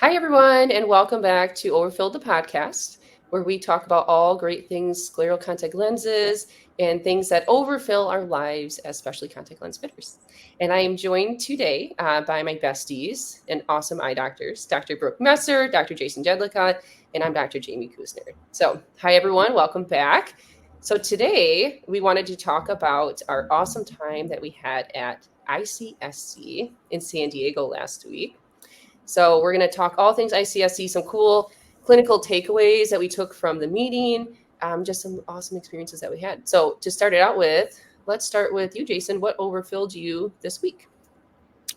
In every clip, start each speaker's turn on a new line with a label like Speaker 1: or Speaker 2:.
Speaker 1: Hi, everyone, and welcome back to Overfilled the podcast, where we talk about all great things scleral contact lenses and things that overfill our lives as specialty contact lens fitters. And I am joined today by my besties and awesome eye doctors, Dr. Brooke Messer, Dr. Jason Jedlicott, and I'm Dr. Jamie Kusner. So, hi, everyone, welcome back. So, today we wanted to talk about our awesome time that we had at ICSC in San Diego last week. So we're going to talk all things ICSC, some cool clinical takeaways that we took from the meeting, just some awesome experiences that we had. So to start it out with, let's start with you, Jason. What overfilled you this week?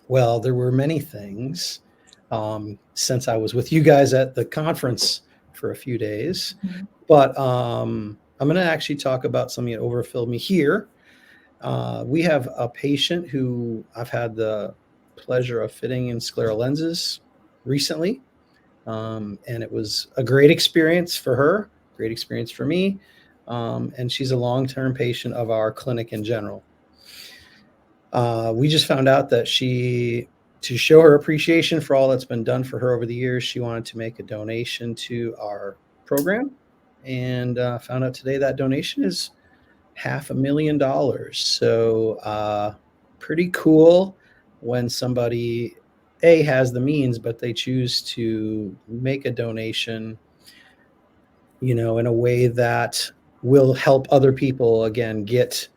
Speaker 2: Well, there were many things since I was with you guys at the conference for a few days, but I'm going to actually talk about something that overfilled me here. We have a patient who I've had the pleasure of fitting in scleral lenses recently, and it was a great experience for her, great experience for me, and she's a long-term patient of our clinic in general. We just found out that to show her appreciation for all that's been done for her over the years, she wanted to make a donation to our program, and found out today that donation is $500,000. So pretty cool when somebody has the means, but they choose to make a donation, in a way that will help other people again get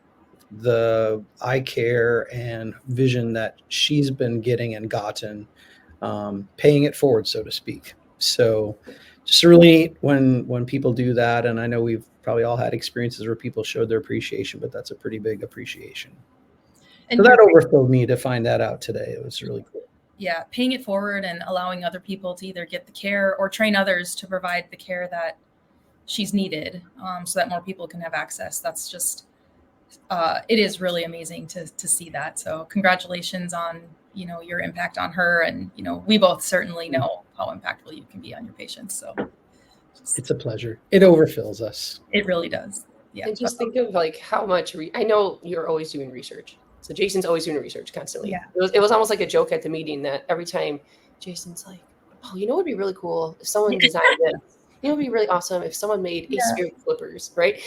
Speaker 2: the eye care and vision that she's been getting and gotten, paying it forward, so to speak. So just really neat when people do that. And I know we've probably all had experiences where people showed their appreciation, but that's a pretty big appreciation. And so that overfilled me to find that out today. It was really cool.
Speaker 3: Yeah, paying it forward and allowing other people to either get the care or train others to provide the care that she's needed, so that more people can have access. That's just, it is really amazing to see that. So congratulations on, your impact on her. And, we both certainly know how impactful you can be on your patients. So
Speaker 2: it's a pleasure. It overfills us.
Speaker 3: It really does. Yeah.
Speaker 1: And just think of how much, I know you're always doing research. So Jason's always doing research constantly.
Speaker 3: Yeah.
Speaker 1: It was almost like a joke at the meeting that every time Jason's like, oh, what would be really cool if someone designed this? It would be really awesome if someone made aspheric flippers, right?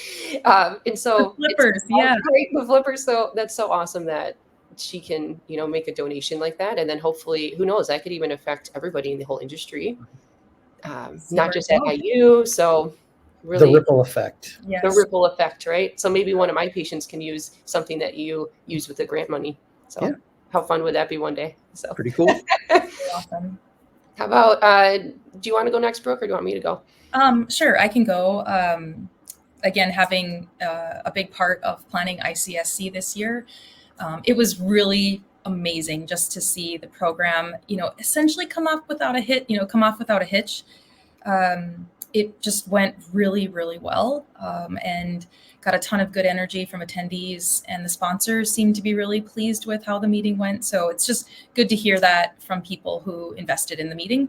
Speaker 1: And so
Speaker 3: the flippers,
Speaker 1: the flippers. So that's so awesome that she can, make a donation like that. And then hopefully, who knows, that could even affect everybody in the whole industry, not just at IU. So really,
Speaker 2: the ripple effect.
Speaker 1: Yes. The ripple effect, right? So maybe one of my patients can use something that you use with the grant money. So how fun would that be one day? So
Speaker 2: pretty cool.
Speaker 3: Awesome.
Speaker 1: How about, do you want to go next, Brooke, or do you want me to go?
Speaker 3: Sure, I can go. Again, having a big part of planning ICSC this year, it was really amazing just to see the program, essentially come off without a hitch. It just went really, really well, and got a ton of good energy from attendees, and the sponsors seemed to be really pleased with how the meeting went. So it's just good to hear that from people who invested in the meeting.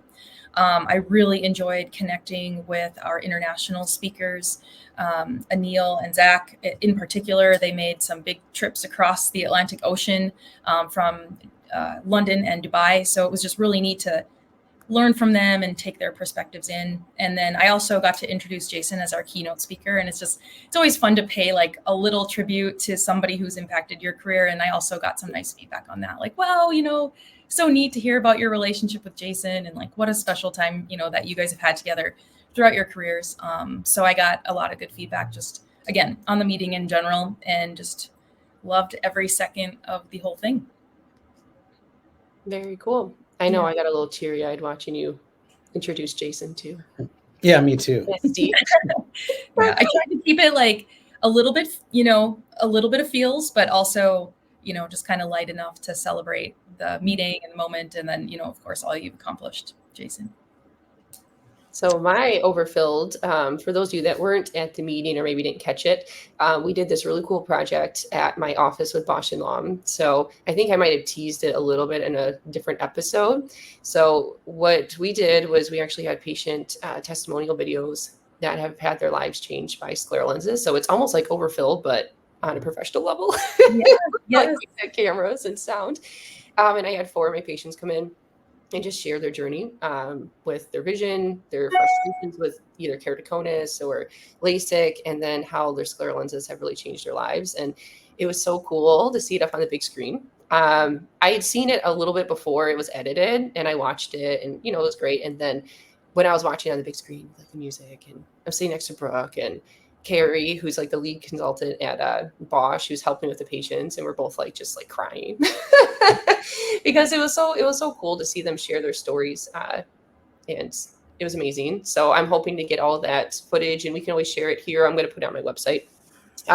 Speaker 3: I really enjoyed connecting with our international speakers, Anil and Zach in particular. They made some big trips across the Atlantic Ocean from London and Dubai. So it was just really neat to learn from them and take their perspectives in. And then I also got to introduce Jason as our keynote speaker. And it's always fun to pay a little tribute to somebody who's impacted your career. And I also got some nice feedback on that. Wow, so neat to hear about your relationship with Jason and what a special time, that you guys have had together throughout your careers. So I got a lot of good feedback just, again, on the meeting in general, and just loved every second of the whole thing.
Speaker 1: Very cool. I know I got a little teary-eyed watching you introduce Jason too.
Speaker 2: Yeah, me too.
Speaker 3: Yeah, I tried to keep it a little bit, a little bit of feels, but also, just kind of light enough to celebrate the meeting and the moment. And then, of course, all you've accomplished, Jason.
Speaker 1: So my overfilled, for those of you that weren't at the meeting or maybe didn't catch it, we did this really cool project at my office with Bosch & Lomb. So I think I might have teased it a little bit in a different episode. So what we did was we actually had patient testimonial videos that have had their lives changed by scleral lenses. So it's almost like overfilled, but on a professional level,
Speaker 3: yes.
Speaker 1: Like cameras and sound. And I had 4 of my patients come in. and just share their journey with their vision, their frustrations with either keratoconus or LASIK, and then how their scleral lenses have really changed their lives. And it was so cool to see it up on the big screen. I had seen it a little bit before it was edited, and I watched it, and it was great. And then when I was watching on the big screen with the music, and I'm sitting next to Brooke and Carrie, who's like the lead consultant at Bosch, who's helping with the patients, and we're both like just like crying because it was so cool to see them share their stories, and it was amazing. So I'm hoping to get all that footage, and we can always share it here. I'm going to put it on my website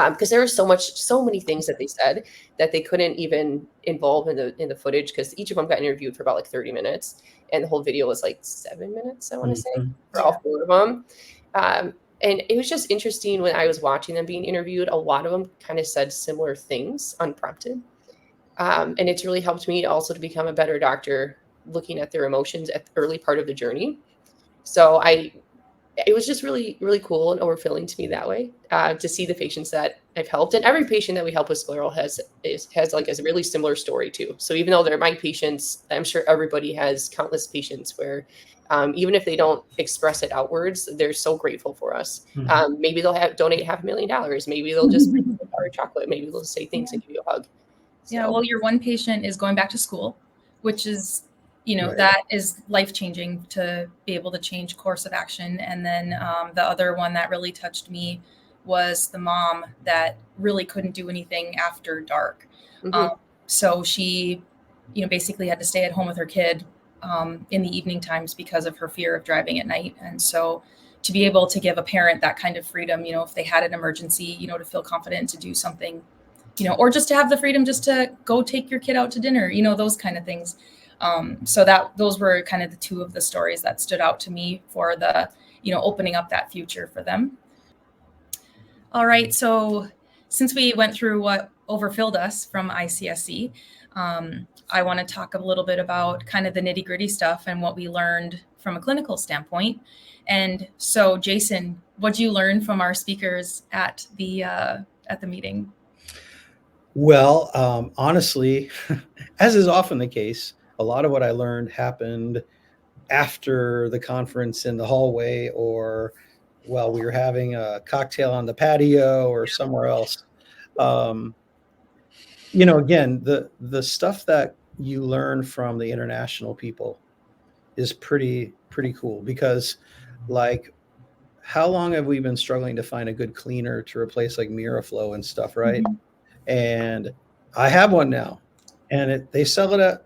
Speaker 1: because there was so many things that they said that they couldn't even involve in the footage, because each of them got interviewed for about like 30 minutes, and the whole video was like 7 minutes, I want to say, for all 4 of them. And it was just interesting when I was watching them being interviewed. A lot of them kind of said similar things unprompted. And it's really helped me also to become a better doctor, looking at their emotions at the early part of the journey. So it was just really, really cool and overfilling to me that way, to see the patients that I've helped. And every patient that we help with scleral has like a really similar story too. So even though they're my patients, I'm sure everybody has countless patients where even if they don't express it outwards, they're so grateful for us. Maybe they'll donate $500,000. Maybe they'll just bring a bar of chocolate. Maybe they'll say thanks and give you a hug. So.
Speaker 3: Yeah, well, your one patient is going back to school, which is,
Speaker 2: Right.
Speaker 3: that is life-changing to be able to change course of action. And then the other one that really touched me was the mom that really couldn't do anything after dark. So she, basically had to stay at home with her kid in the evening times because of her fear of driving at night. And so to be able to give a parent that kind of freedom, if they had an emergency, to feel confident to do something, or just to have the freedom just to go take your kid out to dinner, those kind of things. So those were kind of the two of the stories that stood out to me for the, opening up that future for them. All right. So since we went through what overfilled us from ICSC, I want to talk a little bit about kind of the nitty gritty stuff and what we learned from a clinical standpoint. And so, Jason, what did you learn from our speakers at the meeting?
Speaker 2: Well, honestly, as is often the case, a lot of what I learned happened after the conference in the hallway, or while we were having a cocktail on the patio or somewhere else. Again, the stuff that you learn from the international people is pretty cool, because like, how long have we been struggling to find a good cleaner to replace like Miraflow and stuff, right? And I have one now, and they sell it at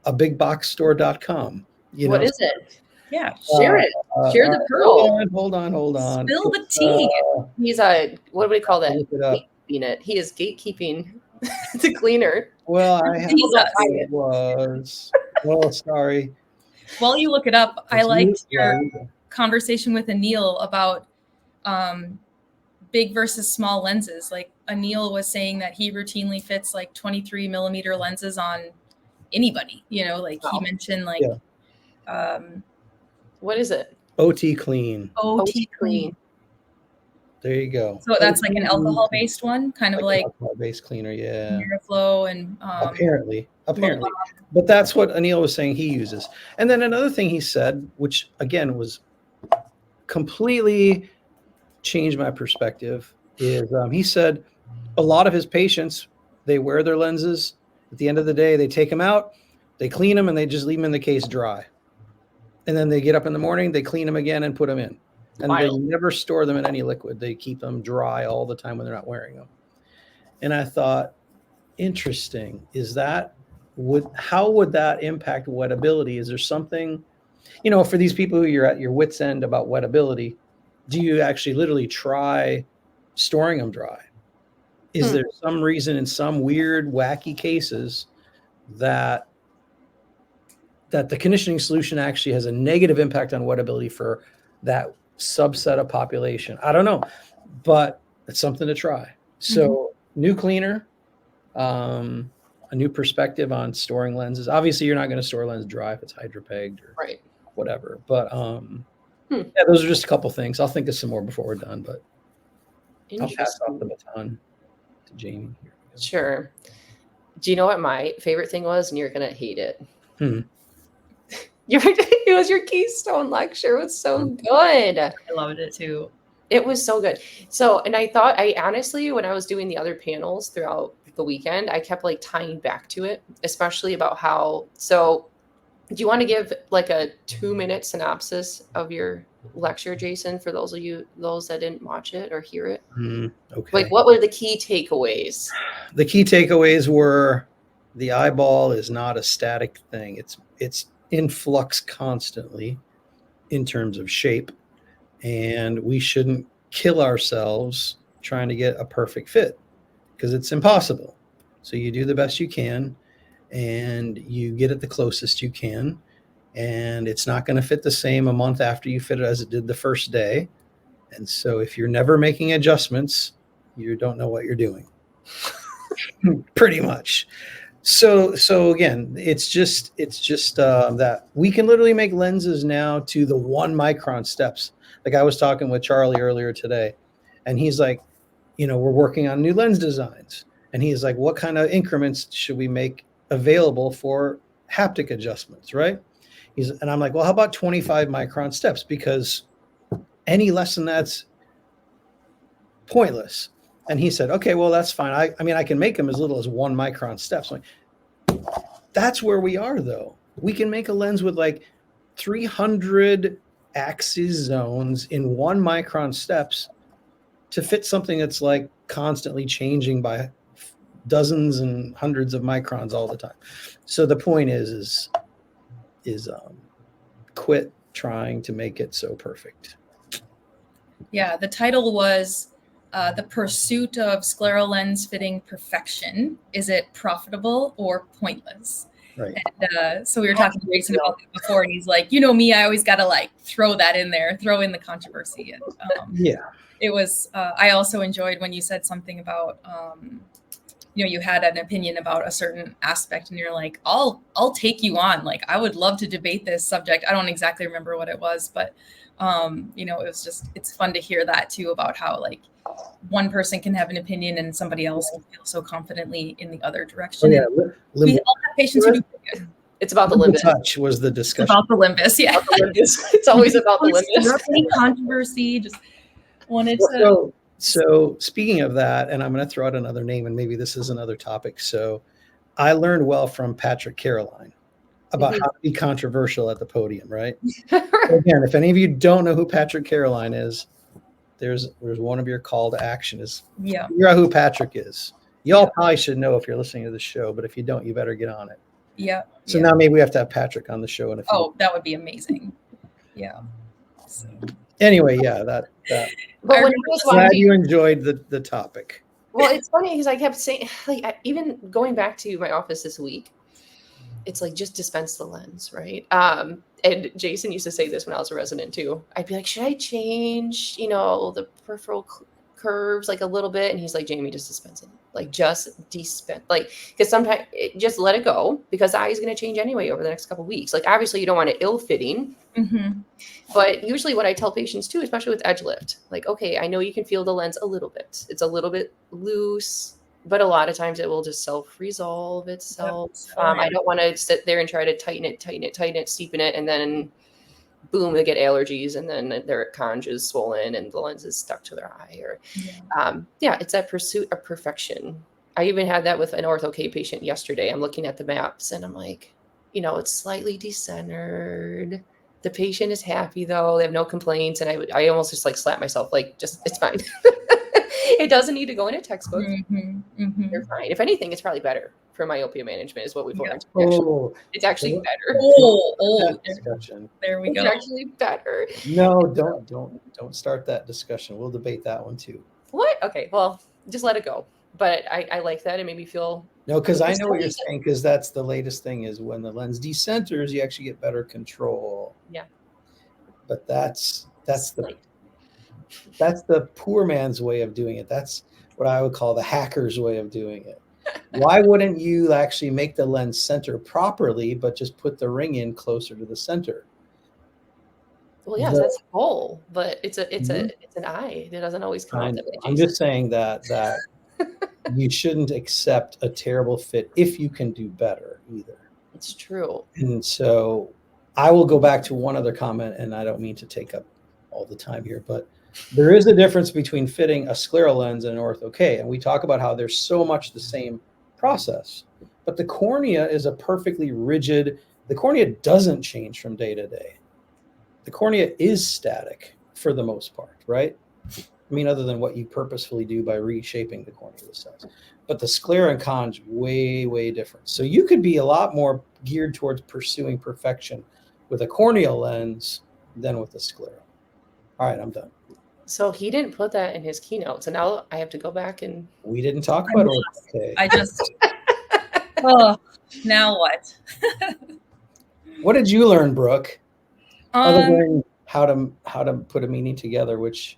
Speaker 2: a bigboxstore.com.
Speaker 1: What is it?
Speaker 3: Yeah,
Speaker 1: share it. Share the pearl.
Speaker 2: Hold on.
Speaker 3: Spill the tea.
Speaker 1: He's what do we call that?
Speaker 2: Look it up.
Speaker 1: Gatekeeping it. He is gatekeeping the cleaner.
Speaker 2: Well, I have it was. Well, sorry.
Speaker 3: While you look it up, I liked your conversation with Anil about big versus small lenses. Like Anil was saying that he routinely fits like 23 millimeter lenses on anybody, like he mentioned like,
Speaker 1: what is it?
Speaker 2: OT Clean.
Speaker 3: OT Clean.
Speaker 2: There you go.
Speaker 3: So that's like an alcohol-based one, kind of like
Speaker 2: alcohol-based cleaner, yeah.
Speaker 3: Miraflow and
Speaker 2: apparently. But that's what Anil was saying he uses. And then another thing he said, which again was completely changed my perspective, is he said a lot of his patients, they wear their lenses. At the end of the day, they take them out, they clean them, and they just leave them in the case dry. And then they get up in the morning, they clean them again and put them in. And they never store them in any liquid. They keep them dry all the time when they're not wearing them. And I thought, interesting. How would that impact wettability? Is there something, for these people who you're at your wit's end about wettability, do you actually literally try storing them dry? Is there some reason in some weird, wacky cases that the conditioning solution actually has a negative impact on wettability for that subset of population? I don't know, but it's something to try. So new cleaner, a new perspective on storing lenses. Obviously, you're not going to store lenses dry if it's hydropegged or whatever. But yeah, those are just a couple things. I'll think of some more before we're done, but I'll pass off the baton to Jamie here.
Speaker 1: Sure. Do you know what my favorite thing was? And you're going to hate it. It was your Keystone lecture. It was so good.
Speaker 3: I loved it too.
Speaker 1: It was so good. So, and I honestly, when I was doing the other panels throughout the weekend, I kept like tying back to it, especially about how. So, do you want to give like a 2-minute synopsis of your lecture, Jason, for those that didn't watch it or hear it?
Speaker 2: Okay.
Speaker 1: Like, what were the key takeaways?
Speaker 2: The key takeaways were the eyeball is not a static thing. It's in flux constantly in terms of shape, and we shouldn't kill ourselves trying to get a perfect fit because it's impossible. So you do the best you can and you get it the closest you can, and it's not going to fit the same a month after you fit it as it did the first day. And so if you're never making adjustments, you don't know what you're doing. Pretty much. So again, it's just that we can literally make lenses now to the 1 micron steps. Like I was talking with Charlie earlier today, and he's like, we're working on new lens designs, and he's like, what kind of increments should we make available for haptic adjustments, right? And I'm like, well, how about 25 micron steps? Because any less than that's pointless. And he said, okay, well, that's fine. I mean, I can make them as little as 1 micron steps. Like, that's where we are, though. We can make a lens with like 300 axis zones in 1 micron steps to fit something that's like constantly changing by dozens and hundreds of microns all the time. So the point is quit trying to make it so perfect.
Speaker 3: Yeah, the title was The Pursuit of Scleral Lens Fitting Perfection. Is it profitable or pointless?
Speaker 2: Right.
Speaker 3: And so we were talking to Jason about that before, and he's like, me, I always got to like throw that in there, throw in the controversy. And it was, I also enjoyed when you said something about, you had an opinion about a certain aspect, and you're like, I'll take you on. Like, I would love to debate this subject. I don't exactly remember what it was, but it was just, it's fun to hear that too, about how like one person can have an opinion and somebody else can feel so confidently in the other direction. We all have patients who do good.
Speaker 1: It's about the limbus.
Speaker 2: Touch was the discussion.
Speaker 3: It's about the limbus, yeah.
Speaker 1: It's always about the limbus.
Speaker 3: Any controversy, just wanted to.
Speaker 2: So speaking of that, and I'm going to throw out another name, and maybe this is another topic. So I learned well from Patrick Caroline about how to be controversial at the podium, right? Again, if any of you don't know who Patrick Caroline is, there's one of your call to action is figure out who Patrick is. Y'all probably should know if you're listening to the show, but if you don't, you better get on it.
Speaker 3: Yeah.
Speaker 2: So now maybe we have to have Patrick on the show in a few.
Speaker 3: Oh, that would be amazing. Yeah.
Speaker 2: So. Anyway, yeah, that.
Speaker 1: But when
Speaker 2: glad you enjoyed the topic.
Speaker 1: Well, it's funny because I kept saying, like, even going back to my office this week, it's like, just dispense the lens, right? And Jason used to say this when I was a resident too. I'd be like, should I change, the peripheral curves like a little bit? And he's like, Jamie, just dispense it. Like, just dispense, like, because sometimes just let it go, because the eye is going to change anyway over the next couple of weeks. Like, obviously you don't want it ill-fitting, but usually what I tell patients too, especially with edge lift, like, okay, I know you can feel the lens a little bit. It's a little bit loose, but a lot of times it will just self-resolve itself. I don't want to sit there and try to tighten it, steepen it, and then boom, they get allergies, and then their conj is swollen and the lens is stuck to their eye. Or it's that pursuit of perfection. I even had that with an ortho-K patient yesterday. I'm looking at the maps and I'm like, it's slightly decentered. The patient is happy though. They have no complaints. And I almost just like slap myself, like, just, it's fine. It doesn't need to go in a textbook. You're fine. If anything, it's probably better for myopia management, is what we've learned. It's actually better.
Speaker 2: Discussion.
Speaker 3: There we go.
Speaker 1: It's actually better.
Speaker 2: No, don't start that discussion. We'll debate that one too.
Speaker 1: What? Okay, well, just let it go. But I like that. It made me feel.
Speaker 2: No, because I know what you're saying, because that's the latest thing is when the lens decenters, you actually get better control.
Speaker 1: Yeah.
Speaker 2: But that's the poor man's way of doing it. That's what I would call the hacker's way of doing it. Why wouldn't you actually make the lens center properly, but just put the ring in closer to the center?
Speaker 1: Well, yes, that's a goal, but it's an eye. It doesn't always come out that way.
Speaker 2: I'm just saying that you shouldn't accept a terrible fit if you can do better either.
Speaker 1: It's true.
Speaker 2: And so I will go back to one other comment, and I don't mean to take up all the time here, but there is a difference between fitting a scleral lens and an ortho K. And we talk about how there's so much the same process, but the cornea is a perfectly rigid, the cornea doesn't change from day to day. The cornea is static for the most part, right? I mean, other than what you purposefully do by reshaping the cornea to size. But the sclera and conj way, way different. So you could be a lot more geared towards pursuing perfection with a corneal lens than with a sclera. All right, I'm done.
Speaker 1: So he didn't put that in his keynote. So now I have to go back and.
Speaker 2: We didn't talk about ortho K.
Speaker 3: Oh, now what?
Speaker 2: What did you learn, Brooke? Other than how to put a meeting together, which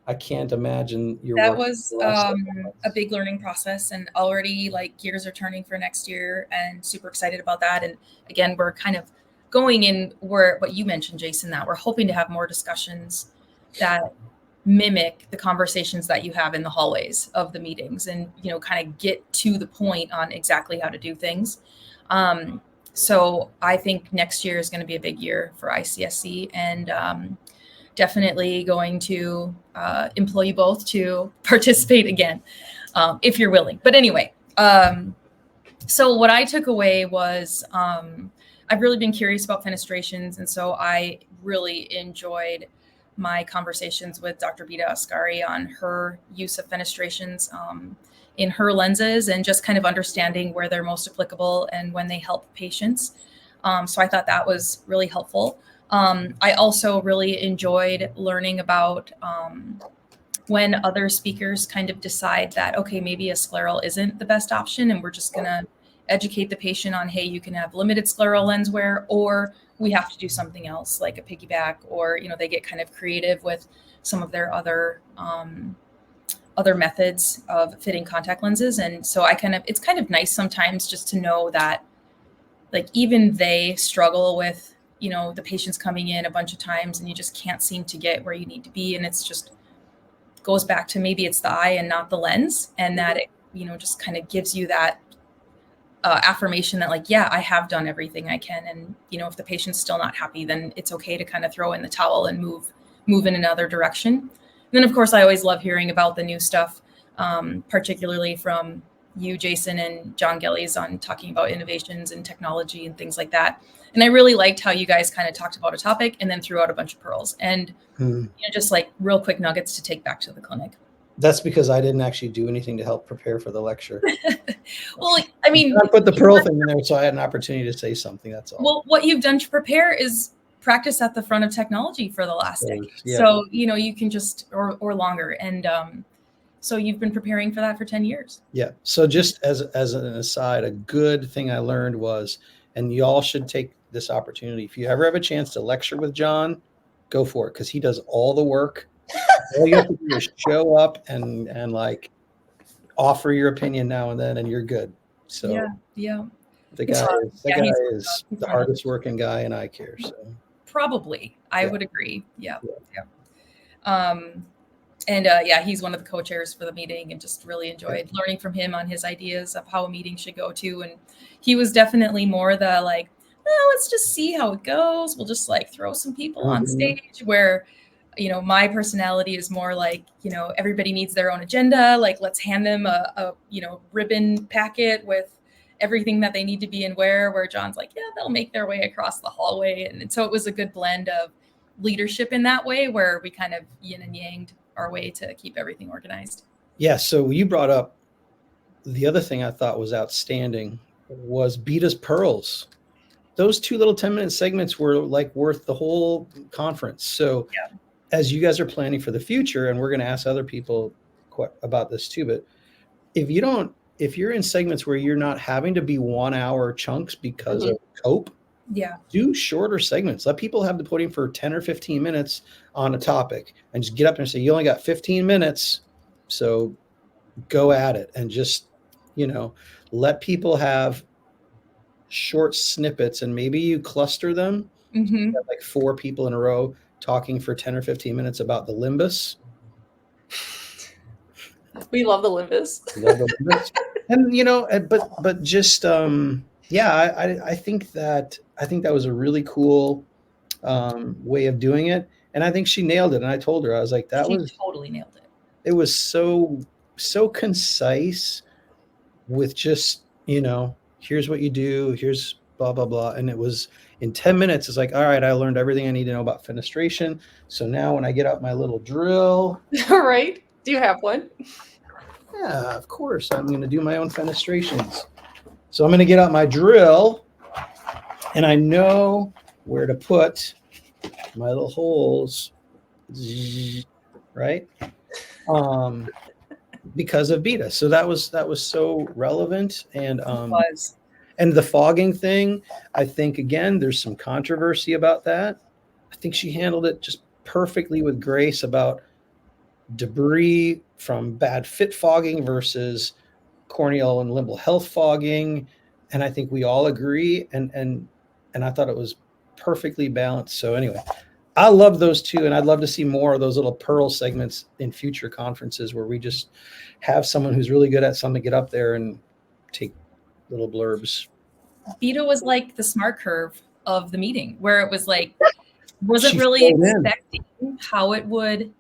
Speaker 2: I can't imagine your
Speaker 3: that
Speaker 2: work
Speaker 3: was a big learning process, and already like gears are turning for next year, and super excited about that. And again, we're kind of going in where what you mentioned, Jason, that we're hoping to have more discussions that mimic the conversations that you have in the hallways of the meetings, and kind of get to the point on exactly how to do things. So I think next year is going to be a big year for ICSC, and definitely going to employ you both to participate again, if you're willing. But anyway, so what I took away was I've really been curious about fenestrations, and so I really enjoyed my conversations with Dr. Bita Ascari on her use of fenestrations in her lenses, and just kind of understanding where they're most applicable and when they help patients. So I thought that was really helpful. I also really enjoyed learning about when other speakers kind of decide that, okay, maybe a scleral isn't the best option, and we're just going to educate the patient on, hey, you can have limited scleral lens wear, or we have to do something else like a piggyback, or they get kind of creative with some of their other methods of fitting contact lenses. And so it's kind of nice sometimes just to know that like even they struggle with the patient's coming in a bunch of times and you just can't seem to get where you need to be, and it's just goes back to maybe it's the eye and not the lens, and that it just kind of gives you that affirmation that like, yeah, I have done everything I can. And, if the patient's still not happy, then it's okay to kind of throw in the towel and move in another direction. And then of course, I always love hearing about the new stuff, particularly from you, Jason, and John Gillies on talking about innovations and technology and things like that. And I really liked how you guys kind of talked about a topic and then threw out a bunch of pearls and just like real quick nuggets to take back to the clinic.
Speaker 2: That's because I didn't actually do anything to help prepare for the lecture.
Speaker 3: Well, I mean,
Speaker 2: I put the pearl thing in there so I had an opportunity to say something. That's all.
Speaker 3: Well, what you've done to prepare is practice at the front of technology for the last decade.
Speaker 2: Yeah.
Speaker 3: So, you can just, or longer. And so you've been preparing for that for 10 years.
Speaker 2: Yeah. So just as an aside, a good thing I learned was, and you all should take this opportunity, if you ever have a chance to lecture with John, go for it, because he does all the work. All you have to do is show up and like offer your opinion now and then, and you're good. So
Speaker 3: yeah.
Speaker 2: The guy is the hardest working guy in eye care. So
Speaker 3: probably, I would agree. Yeah. And he's one of the co-chairs for the meeting, and just really enjoyed learning from him on his ideas of how a meeting should go to. And he was definitely more the like, well, let's just see how it goes. We'll just like throw some people on stage, where my personality is more like, everybody needs their own agenda. Like, let's hand them a ribbon packet with everything that they need to be and where John's like, yeah, they'll make their way across the hallway. And so it was a good blend of leadership in that way, where we kind of yin and yanged our way to keep everything organized.
Speaker 2: Yeah. So you brought up the other thing I thought was outstanding was Bita's pearls. Those 2 little 10-minute segments were like worth the whole conference. So as you guys are planning for the future, and we're going to ask other people about this too, but if you're in segments where you're not having to be 1 hour chunks because of cope, do shorter segments. Let people have the podium for 10 or 15 minutes on a topic, and just get up there and say, you only got 15 minutes. So go at it, and just, let people have short snippets, and maybe you cluster them, like 4 people in a row talking for 10 or 15 minutes about the limbus.
Speaker 1: We love the limbus.
Speaker 2: And but just I think that I think that was a really cool way of doing it. And I think she nailed it. And I told her, I was like,
Speaker 3: She totally nailed it.
Speaker 2: it was so concise with just, here's what you do, here's blah, blah, blah. And it was in 10 minutes, it's like, all right, I learned everything I need to know about fenestration. So now when I get out my little drill.
Speaker 1: All right. Do you have one?
Speaker 2: Yeah, of course. I'm going to do my own fenestrations. So I'm going to get out my drill, and I know where to put my little holes, right? Because of beta. So that was so relevant. And and the fogging thing, I think, again, there's some controversy about that. I think she handled it just perfectly with grace about debris from bad fit fogging versus corneal and limbal health fogging. And I think we all agree. And I thought it was perfectly balanced. So anyway, I love those two. And I'd love to see more of those little pearl segments in future conferences where we just have someone who's really good at something get up there and take little blurbs.
Speaker 3: Beta was like the smart curve of the meeting, where it was like, wasn't really expecting how it would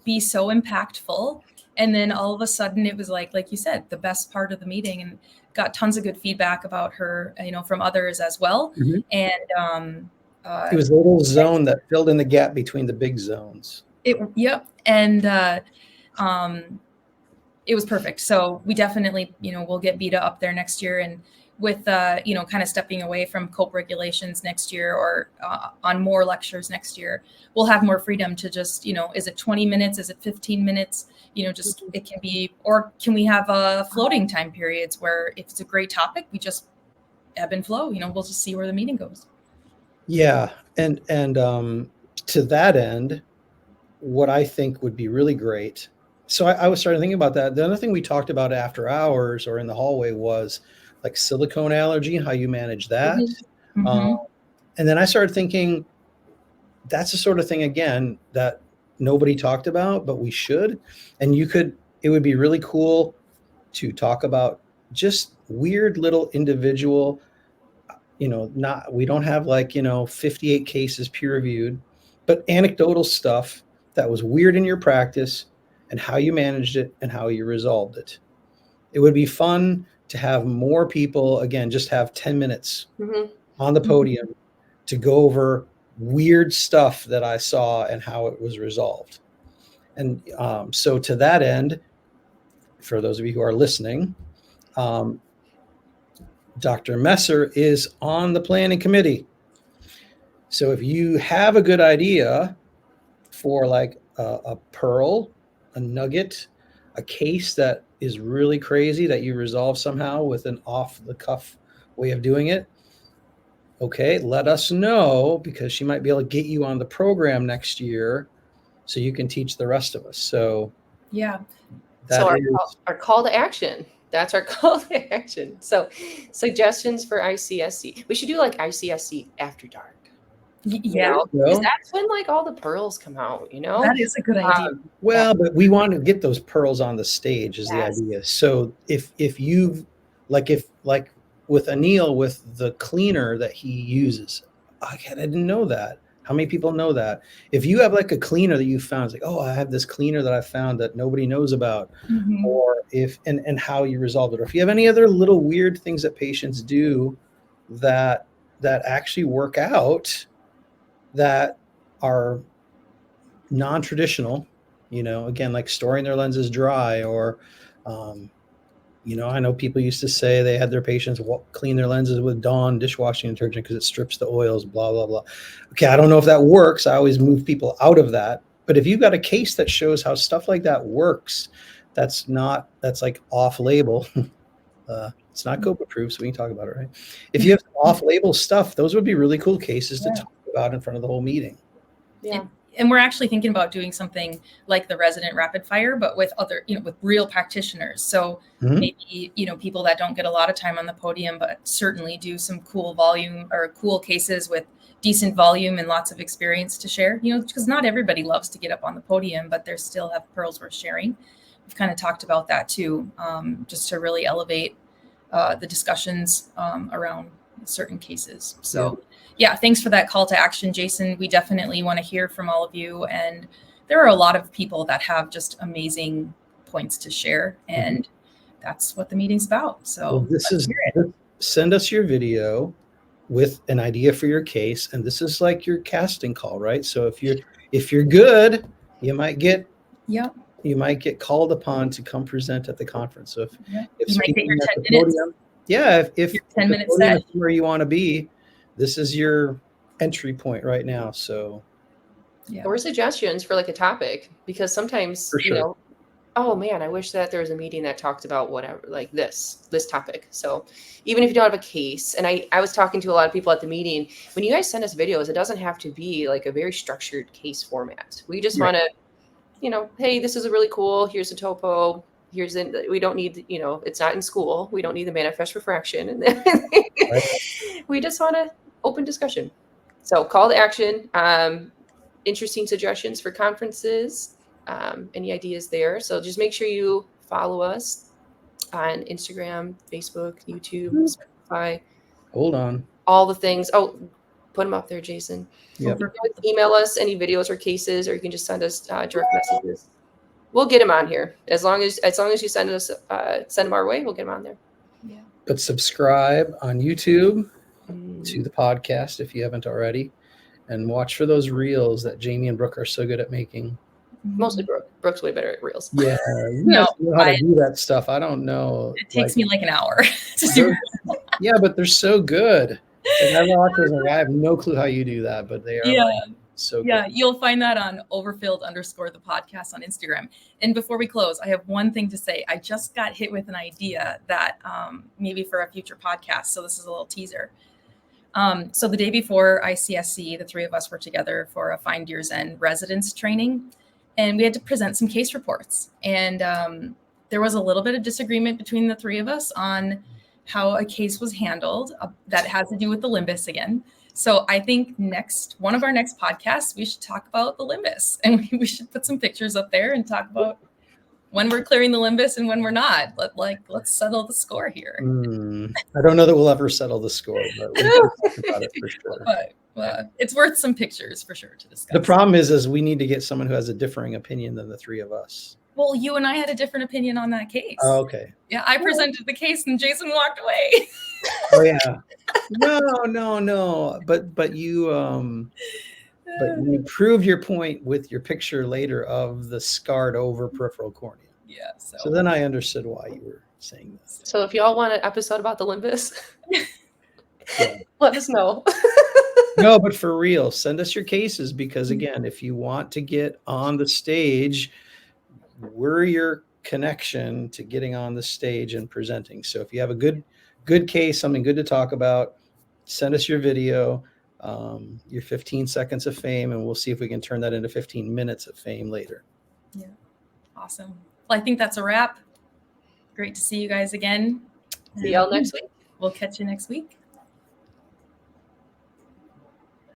Speaker 3: be so impactful. And then all of a sudden it was like you said, the best part of the meeting, and got tons of good feedback about her, from others as well.
Speaker 2: Mm-hmm.
Speaker 3: And
Speaker 2: it was a little zone that filled in the gap between the big zones.
Speaker 3: Yep. And it was perfect. So we definitely, we'll get Beta up there next year. And with, kind of stepping away from COPE regulations next year, or on more lectures next year, we'll have more freedom to just, is it 20 minutes? Is it 15 minutes? Just, it can be, or can we have floating time periods where if it's a great topic, we just ebb and flow, we'll just see where the meeting goes.
Speaker 2: Yeah. And to that end, what I think would be really great. So I was starting thinking about that. The other thing we talked about after hours or in the hallway was like silicone allergy, how you manage that.
Speaker 3: Mm-hmm.
Speaker 2: And then I started thinking that's the sort of thing, again, that nobody talked about, but we should. And it would be really cool to talk about just weird little individual, we don't have 58 cases peer reviewed, but anecdotal stuff that was weird in your practice and how you managed it and how you resolved it. It would be fun to have more people, again, just have 10 minutes on the podium to go over weird stuff that I saw and how it was resolved. And so to that end, for those of you who are listening, Dr. Messer is on the planning committee. So if you have a good idea for like a pearl, a nugget, a case that is really crazy that you resolve somehow with an off the cuff way of doing it, okay, let us know, because she might be able to get you on the program next year so you can teach the rest of us. So
Speaker 3: yeah,
Speaker 1: our call to action. That's our call to action. So suggestions for ICSC. We should do like ICSC after dark.
Speaker 3: Yeah,
Speaker 1: because that's when all the pearls come out.
Speaker 3: That is a good idea.
Speaker 2: But we want to get those pearls on the stage is the idea. So if you've like with Anil, with the cleaner that he uses, I didn't know that. How many people know that? If you have like a cleaner that you found, it's like, oh, I have this cleaner that I found that nobody knows about, or and how you resolve it, or if you have any other little weird things that patients do that actually work out, that are non-traditional, again, like storing their lenses dry, or I know people used to say they had their patients clean their lenses with Dawn dishwashing detergent because it strips the oils, blah, blah, blah. Okay, I don't know if that works. I always move people out of that. But if you've got a case that shows how stuff like that works, that's like off-label. It's not COPE approved, so we can talk about it, right? If you have off-label stuff, those would be really cool cases to talk about in front of the whole meeting.
Speaker 1: Yeah.
Speaker 3: And we're actually thinking about doing something like the resident rapid fire, but with other, with real practitioners. So maybe, people that don't get a lot of time on the podium, but certainly do some cool volume or cool cases with decent volume and lots of experience to share, because not everybody loves to get up on the podium, but they still have pearls worth sharing. We've kind of talked about that too, just to really elevate the discussions around certain cases. So Yeah, thanks for that call to action, Jason. We definitely want to hear from all of you. And there are a lot of people that have just amazing points to share. And that's what the meeting's about. So let's hear it.
Speaker 2: Send us your video with an idea for your case. And this is like your casting call, right? So if you're good, you might get called upon to come present at the conference. So if
Speaker 3: you might get your 10 minutes.
Speaker 2: Podium, if
Speaker 3: your 10-minute set
Speaker 2: where you want to be, this is your entry point right now. So
Speaker 1: or suggestions for like a topic, because sometimes you know, oh man, I wish that there was a meeting that talked about whatever, like this topic. So even if you don't have a case, and I was talking to a lot of people at the meeting, when you guys send us videos, it doesn't have to be like a very structured case format. We just want to, you know, hey, this is a really cool, here's a topo, we don't need, you know, it's not in school, we don't need the manifest refraction, and then we just want to open discussion. So call to action, interesting suggestions for conferences, any ideas there. So just make sure you follow us on Instagram, Facebook, YouTube, Spotify.
Speaker 2: Hold on.
Speaker 1: All the things. Oh, put them up there, Jason.
Speaker 2: Yep.
Speaker 1: You can email us any videos or cases, or you can just send us direct messages. We'll get them on here. As long as you send them our way, we'll get them on there.
Speaker 3: Yeah.
Speaker 2: But subscribe on YouTube to the podcast if you haven't already, and watch for those reels that Jamie and Brooke are so good at making.
Speaker 1: Mostly Brooke. Brooke's way better at reels.
Speaker 2: Yeah, you guys know how to do that stuff. I don't know.
Speaker 3: It takes me like an hour to do.
Speaker 2: Yeah, but they're so good. And I have no clue how you do that, but they are so good.
Speaker 3: Yeah, you'll find that on Overfilled _ the podcast on Instagram. And before we close, I have one thing to say. I just got hit with an idea that maybe for a future podcast. So this is a little teaser. So the day before ICSC, the three of us were together for a Find Year's End residence training, and we had to present some case reports. And there was a little bit of disagreement between the three of us on how a case was handled that has to do with the limbus again. So I think one of our next podcasts, we should talk about the limbus, and we should put some pictures up there and talk about when we're clearing the limbus and when we're not. Let's settle the score here.
Speaker 2: I don't know that we'll ever settle the score, but we can talk about it for sure.
Speaker 3: But it's worth some pictures for sure to discuss.
Speaker 2: The problem is we need to get someone who has a differing opinion than the three of us.
Speaker 3: Well, you and I had a different opinion on that case.
Speaker 2: Oh, okay.
Speaker 3: Yeah, I presented the case and Jason walked away.
Speaker 2: Oh yeah. No. But you proved your point with your picture later of the scarred over peripheral cornea.
Speaker 3: Yeah.
Speaker 2: So then I understood why you were saying this.
Speaker 1: So if y'all want an episode about the limbus, let us know.
Speaker 2: No, but for real, send us your cases, because again, if you want to get on the stage, we're your connection to getting on the stage and presenting. So if you have a good case, something good to talk about, send us your video, your 15 seconds of fame, and we'll see if we can turn that into 15 minutes of fame later.
Speaker 3: Yeah. Awesome. Well, I think that's a wrap. Great to see you guys again.
Speaker 1: See y'all next week.
Speaker 3: We'll catch you next week.